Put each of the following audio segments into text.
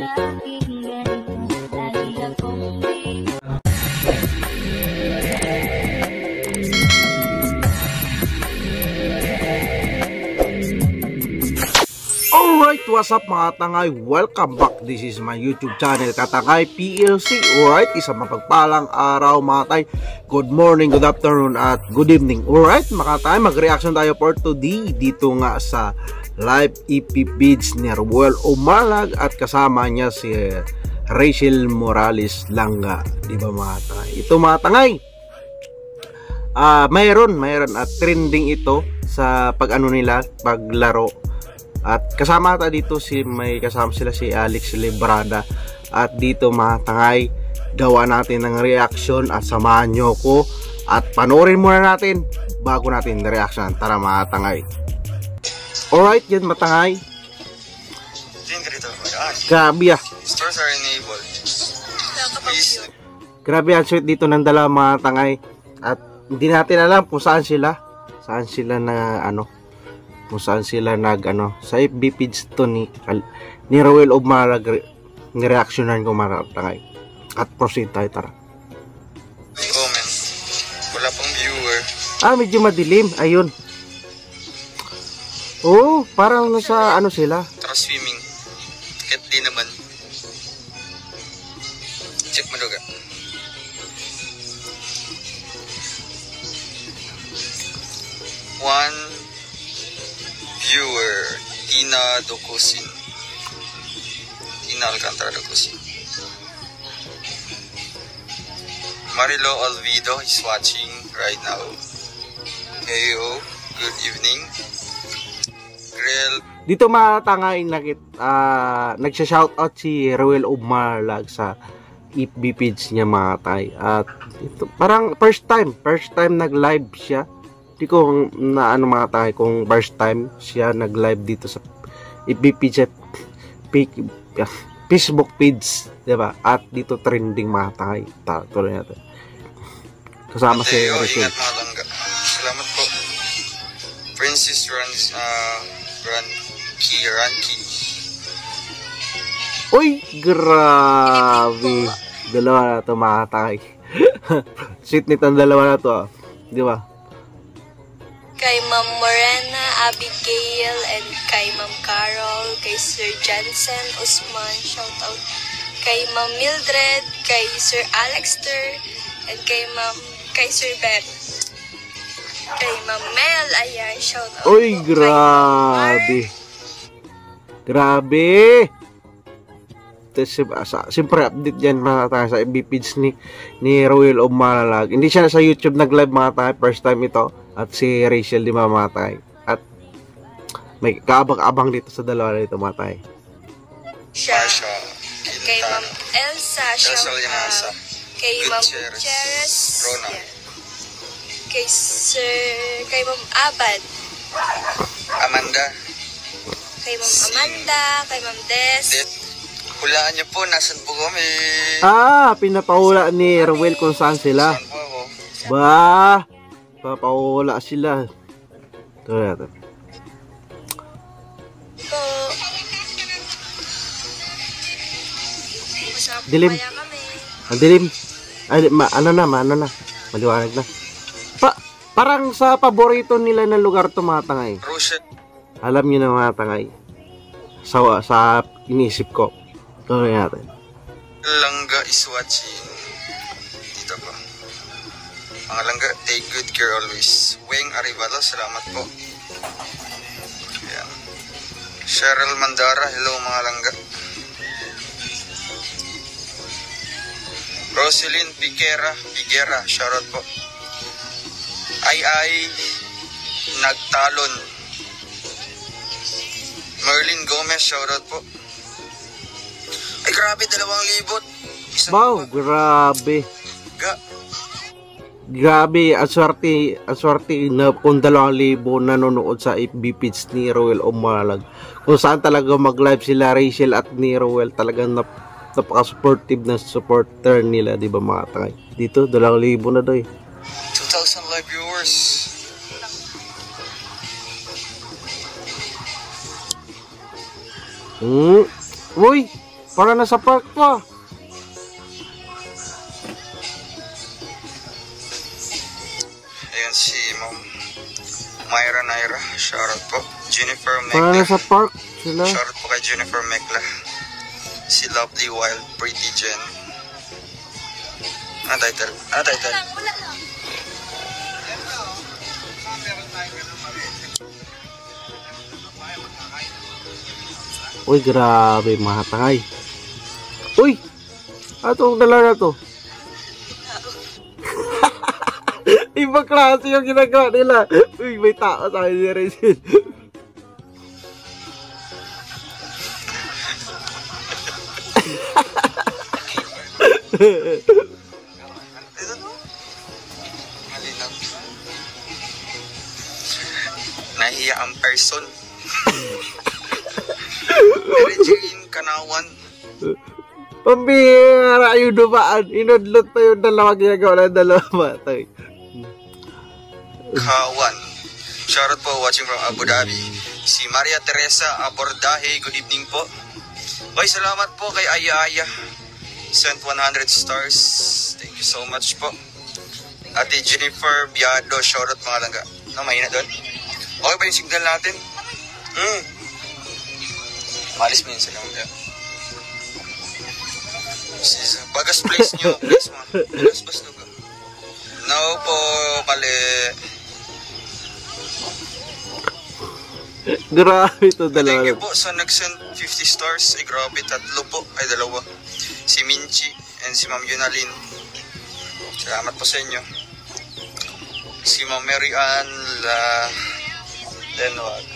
Alright, what's up mga tangay? Welcome back. This is my YouTube channel, Katangay PLC. Alright, isang mapagpalang araw mga tay. Good morning, good afternoon, at good evening. Alright mga tay, mag-reaction tayo for today dito nga sa live EP beats ni Ruel Umalag at kasama niya si Rachel Morales Langga. Diba mga tangay? Ito mga tangay, mayroon at trending ito sa pag-ano nila, paglaro. At kasama ta dito may kasama sila si Alex Librada. At dito mga tangay, gawa natin ng reaction at samahan nyo ko. At panoorin muna natin bago natin reaction. Tara mga tangay. Alright, yan mga tangay. Grabe ah. Stores are enabled. Grabe ang sweet dito ng dalawa mga tangay. At hindi natin alam kung saan sila. Saan sila na kung saan sila sa FB page to ni Ruel Umalag, nireaksyonan ko mga tangay. At proceed tayo, tara. Comment. Wala pang viewer. Medyo madilim, ayun. Oh, parang nasa sila. Tara swimming. Kahit di naman. Check mo lugar. One viewer, Tina Docosin. Tina Alcantara Docosin. Marilo Olvido is watching right now. Heyo, good evening. Grel. Dito matangay nagsha-shoutout si Ruel Umalag sa FB page niya mga tay. At ito, parang first time nag-live siya. Di ko mga tay kung first time siya nag-live dito sa FB page, Facebook page, diba? At dito trending mga tay. Tuloy natin. Kasama si Rachel. Ingat mga langga. Salamat po. Princess Ranki. Uy, grabe. Dalawa na ito mga tay. Sweet nitong dalawa na ito. Di ba? Kay Ma'am Morena, Abigail, and kay Ma'am Carol, kay Sir Jansen Usman, shout out. Kay Ma'am Mildred, kay Sir Alexter, and kay Sir Ben. Kay Ma'am Mel, ayan, shout out. Uy, grabe. Grabe. Siyempre update yan mga tayo sa FB page ni Ruel Umalag. Hindi siya sa YouTube nag-live mga tayo, first time ito. At si Rachel di mamatay. At may kaabang-abang dito sa dalawa na ito matay. Siya. Kay Ma'am Elsa, shout out. Kay Ma'am Gutierrez, Rona. Kay Ma'am Abad. Amanda. Kay Ma'am Amanda, kay Ma'am Des. Hulaan niyo po, nasan po kami? Pinapahula ni Ruel kung saan sila. Saan po ako? Ba, papahula sila. Ito natin. Dilim. Ang dilim. Ay, ano na. Maliwanag na. Parang sa paborito nila na lugar to mga tangay. Alam niyo na mga tangay. Sa inisip ko. Ito natin. Langga is watching. Dito po. Mga langga, take good care always. Weng Arivalo, salamat po. Ayan. Cheryl Mandara, hello mga langga. Roselyn Figuera, shoutout po. Ay, Nagtalon. Merlin Gomez, shoutout po. Ay, grabe, 2,000. Wow, grabe. Grabe, ang swerte na kung 2,000 nanonood sa FB page ni Ruel Umalag. Kung saan talaga mag-live sila Rachel at ni Ruel, talagang napaka-supportive na supporter nila, di ba mga tangay? Dito, 2,000 na daw eh. 2,000 live viewers. Uy, Para nasa park pa. Ayan si Ma'am Myra Naira. Shoutout po. Jennifer Para Mekla. nasa park sila. Shoutout po kay Jennifer Mekla. Si Lovely Wild Pretty Jen. Ano title? Uy, grabe mga tangay. Uy! Atong dala na to. Ibang klase yung ginagawa nila. Uy, may tao sa akin ni Rachel. Nahiya ang person. Mary Jane Kanawan. Pambihira yung dumaan. Inudlot pa yung dalawa ginagawa ng dalawa batay. Kawan. Shoutout po watching from Abu Dhabi. Si Maria Teresa Abordahe. Good evening po. Oy, salamat po kay Aya Aya. Sent 100 stars. Thank you so much po. Ate Jennifer Biado. Shoutout mga langga. No, mahina doon. Okay ba yung signal natin? Malis mo yun sila. Bagas place nyo. Please mo. Bagas nyo ka. No po, mali. Grabe ito dalawa. Thank you po sa nag-send 50 stars. Ay grabe, tatlo po. Ay dalawa. Si Minchi and si Ma'am Yunalyn. Salamat po sa inyo. Si Ma'am Mary Ann Lenwag.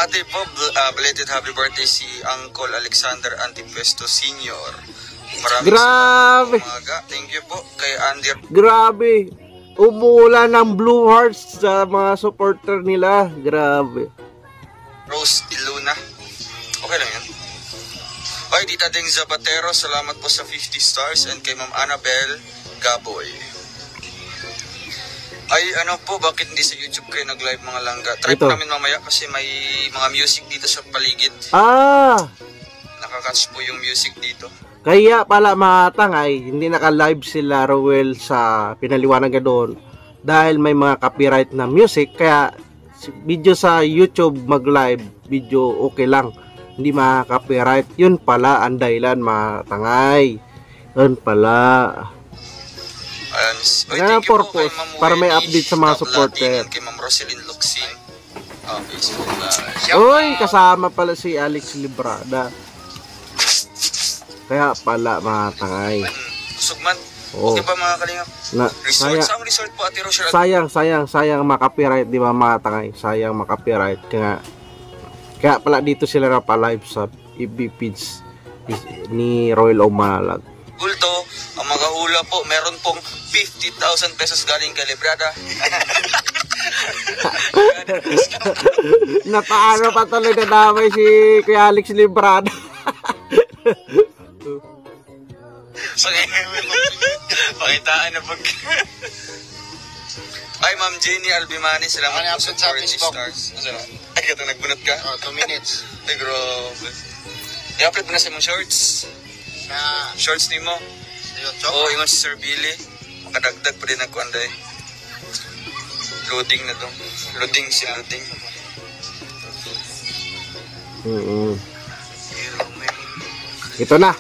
Ate po, belated happy birthday si Uncle Alexander Antipuesto Sr. Maraming grabe. Salamat umaga. Thank you po kay Andy. Grabe. Umuulan ng blue hearts sa mga supporter nila. Grabe. Rose Iluna. Okay lang yan. Okay, Tita Deng Zapatero, salamat po sa 50 stars. And kay Ma'am Annabel Gaboy. Ay, ano po, bakit hindi sa YouTube kayo nag-live mga langga? Try po namin mamaya kasi may mga music dito sa paligid. Nakakatch po yung music dito. Kaya pala mga tangay, hindi naka-live sila Rowell sa pinaliwanagan doon. Dahil may mga copyright na music, kaya video sa YouTube mag-live, video okay lang. Hindi mga-copyright. Yun pala ang dahilan mga tangay. Yun pala. Kaya purpose, para may update sa mga supporter. Kay Ma'am Roselyn Luxin. Okay, so uy, kasama pala si Alex Librada. Kaya pala mga tangay. Sugman. Okay ba mga kalingap? Resort sa resort po Ate Rochelle. Sayang makapiright, di ba mga tangay? Sayang makapiright. Kaya pala dito sila na pa-live sa FB page ni Royal Omalag. Gulto, ang mga hula po, meron pong 50,000 pesos galing kay Librada. Napaano pa tuloy na damay si Kuya Alex Librada. Pakitaan na pag... Ay, Ma'am Jenny Albimani, salamat po sa 40 stars. Ay, kata nagbunot ka? 2 minutes. Ay, grabe. I-upload mo na sa mong shorts. Shorts ni mo? Oo, ingon si Sir Billy. Makadagdag pa din ang kuanday. Loading na dong. Loading. Ito na.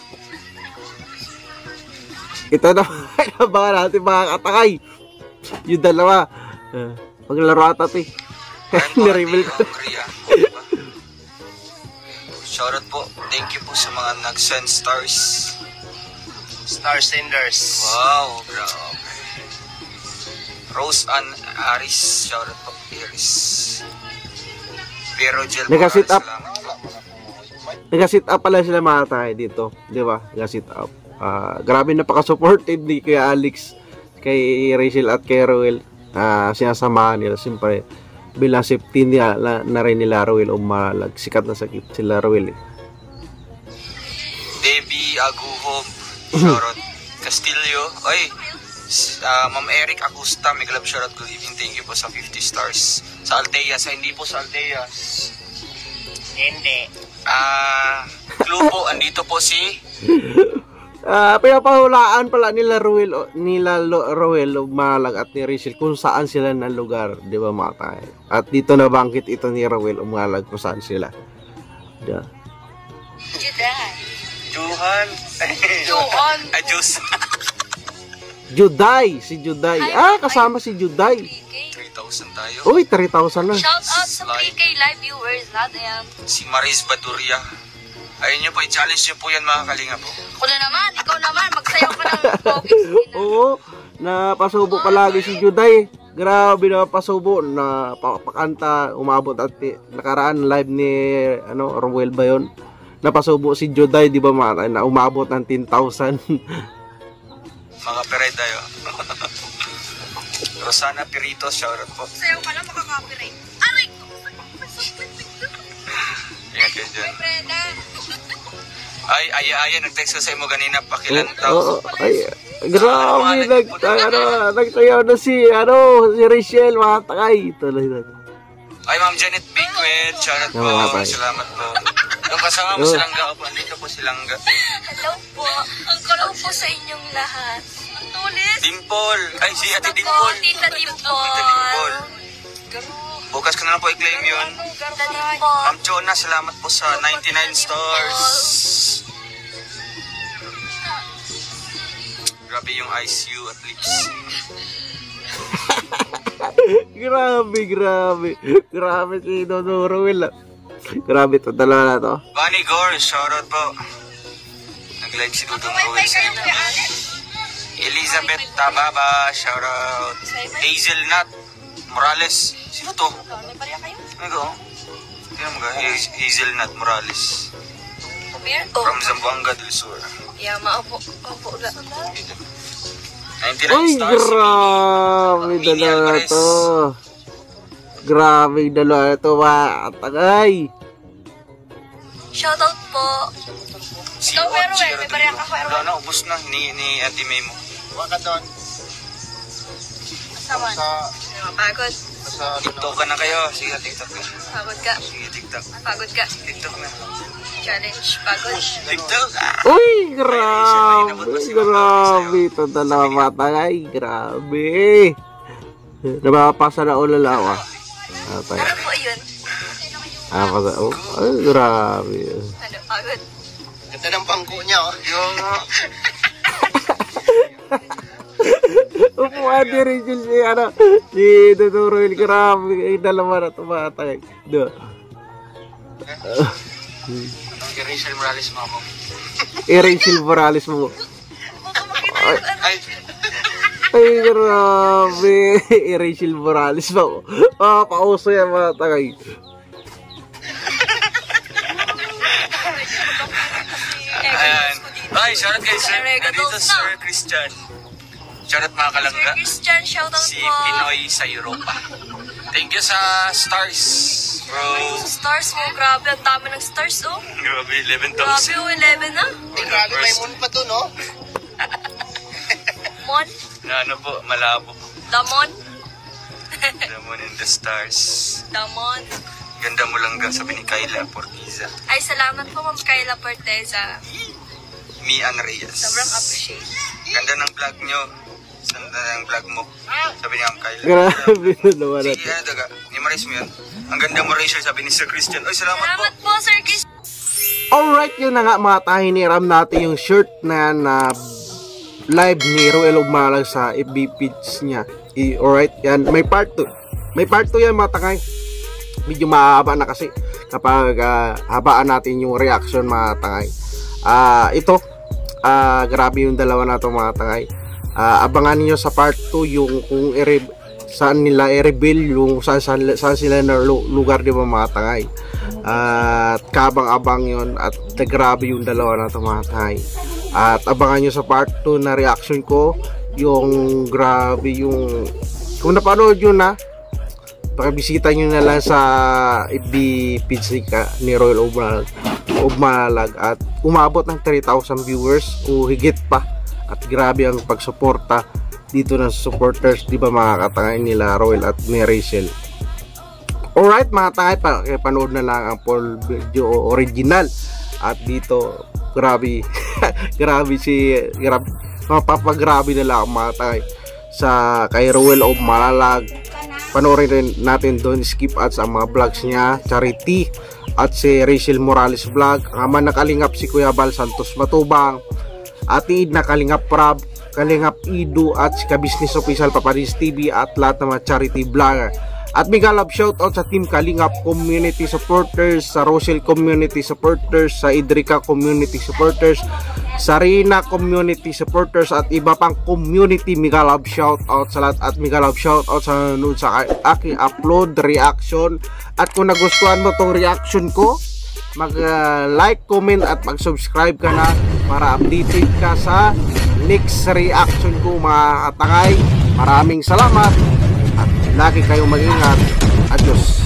Abangan natin mga katakay. Yung dalawa. Paglaro ata ito eh. Nireveal ko. Shoutout po. Thank you po sa mga nag-send stars. Star senders. Wow, grabe. Rose Ann Aris. Shoutout po. Iris. Pero Gel. Nag-sit up. Nag-sit up pala sila mga katakay dito. Di ba? Nag-sit up. Grabe napaka-supportive ni Kuya Alex, kay Rachel at kay Roel. Sinasamahan nila. Siyempre, bilang safety nila na rin nila Roel Umalag. Sikat na sakit sila Roel eh. Debbie Aguhom, shoutout. Castillo. Ay, Ma'am Eric Acosta, may glove shoutout. Good evening. Thank you po sa 50 stars. Sa Alteas, hindi po sa Alteas. Hindi. Clue po, andito po si... Pinapahulaan pala nila Roel Umalag at ni Rachel kung saan sila ng lugar, di ba mga tayo? At dito nabanggit ito ni Roel Umalag kung saan sila. Yeah. Juhan. Ajus. Juday, si Juday. Kasama si Juday. 3,000 tayo. Uy, 3,000 na. Shout out sa 3K live viewers natin. Si Maris Baduria. Ayun nyo po, i-challenge nyo po yan mga kalinga po. Ako na naman, ikaw naman, magsayaw ka ng pogi. Oo, napasubo palagi si Juday. Grabe na pasubo na pakanta, umabot at nakaraan live ni Roel ba yun? Napasubo si Juday, di ba na umabot ng 10,000. Mga peray tayo. Rosana Pirito, shoutout po. Sayaw ka lang, makaka-copyright. Aray! Ingat kayo dyan. Ay, aya, nag-text ko sa imo ganina, pakilan tao. Ay, grabe, nagtayaw na si Rachel, mga takay. Tuloy na. Ay, Ma'am Janet Bigwet, shoutout po. Salamat po. Yung kasama mo silangga ako, andito po silangga. Hello po. Hello po sa inyong lahat. Ang tulis. Dimple. Ay, si Ate Dimple. Tita Dimple. Tita Dimple. Bukas ka na lang po i-claim yun. Tita Dimple. Ma'am Chona, salamat po sa 99 stars. Grabe yung eyes, you at lips. Grabe si Dodo Roel. Grabe to, dalawa na to. Bunny Gore, shoutout po. Nag-live si Dudong Roel sa inyo. Elizabeth Tababa, shoutout. Hazelnut Morales. Sino to? Ano ko? Tingnan mo ka, Hazelnut Morales. From Zamboanga del Sur. Yeah, maapo na. 99 Ay, stars. grabe dalawa na to. Grabe dalawa na to, matagay. Shoutout po. Si Ikaw, pero Ochi, may bariya ka, pero wala na, ubos na ni Ate May mo. Waka doon. Saman. Pagod. TikTok ka na kayo. Sige, TikTok na. Pagod ka. Sige, TikTok. Pagod ka. TikTok na. Challenge. Pagod. TikTok. Uy, grabe. Ito dalawa matagay. Grabe. Napapasa na ulalaw. Ano po yun? Ay, grabe. Ano, pagod? Ganda ng bangko niya, oh. Yung... Upuan ni Rachel si Dodo Roel. Grabe. Ay, dalawa na tumatay. Rachel Morales mo ako. Rachel Morales mo. Ay, grabe. Rachel Morales mo. Pauso yan mga tagay. Ayan. Ay, shoutout kay Sir. Nandito Sir Christian. Shoutout mga kalangga. Sir Christian, shoutout Si po. Pinoy sa Europa. Thank you sa stars, bro. Stars mo, grabe. Ang dami ng stars, oh. Grabe, 11,000. Grabe, oh, 11 na. Grabe, may moon pa to, no? Mon. Na ano po, malabo. Damon. The moon and the stars. Damon. Ganda mo lang sabi ni Kayla Portiza. Ay, salamat po, Ma'am Kayla Porteza. Mian Reyes. Sobrang appreciate. Ganda ng vlog nyo. Ganda ng vlog mo. Sabi ni Ma'am Kayla. Grabe. Dalawa na Sige, ano daga? Ni Maris mo yan. Ang ganda mo, Rachel, sabi ni Sir Christian. Ay, salamat po. Salamat po, Sir Christian. Alright, yun na nga mga tayo, hiniram natin yung shirt na yan na live ni Roel Umalag sa FB page niya. Alright, yan. May part 2. May part 2 yan mga tangay. Medyo mahaba na kasi kapag habaan natin yung reaction mga tangay. Ito, grabe yung dalawa na ito mga tangay. Abangan niyo sa part 2 yung kung saan nila i-reveal yung saan sila na lugar, di ba mga tangay. At kabang-abang yun at grabe yung dalawa na ito mga tangay. At abangan nyo sa part 2 na reaction ko yung grabe yung kung napanood yun na pakibisita nyo na lang sa FB page ni Roel Umalag at umabot ng 3,000 viewers o higit pa at grabe ang pagsuporta dito ng supporters, di ba mga katangay nila Roel at ni Rachel. Alright mga tangay, panood na lang ang full video original. At dito, grabe mapapagrabe na lang mga tangay sa kay Ruel of Malalag. Panoorin rin natin doon, skip ads ang mga vlogs niya, Charity at si Rachel Morales vlog, ang ama na Kalingap si Kuya Bal Santos Matubang, Ate Id na Kalingap Prab, Kalingap Idu at si Ka-Business Official Papadis TV at lahat ng mga charity vlogger. At mega love shoutout sa Team Kalingap Community Supporters, sa Rosel Community Supporters, sa Idrika Community Supporters, sa Rina Community Supporters at iba pang community. Mega love shoutout sa lahat at mega love shoutout sa nanonood sa aking upload, reaction. At kung nagustuhan mo tong reaction ko, mag-like, comment at mag-subscribe ka na para updated ka sa next reaction ko mga katangay. Maraming salamat at lagi kayong mag-ingat. Adios.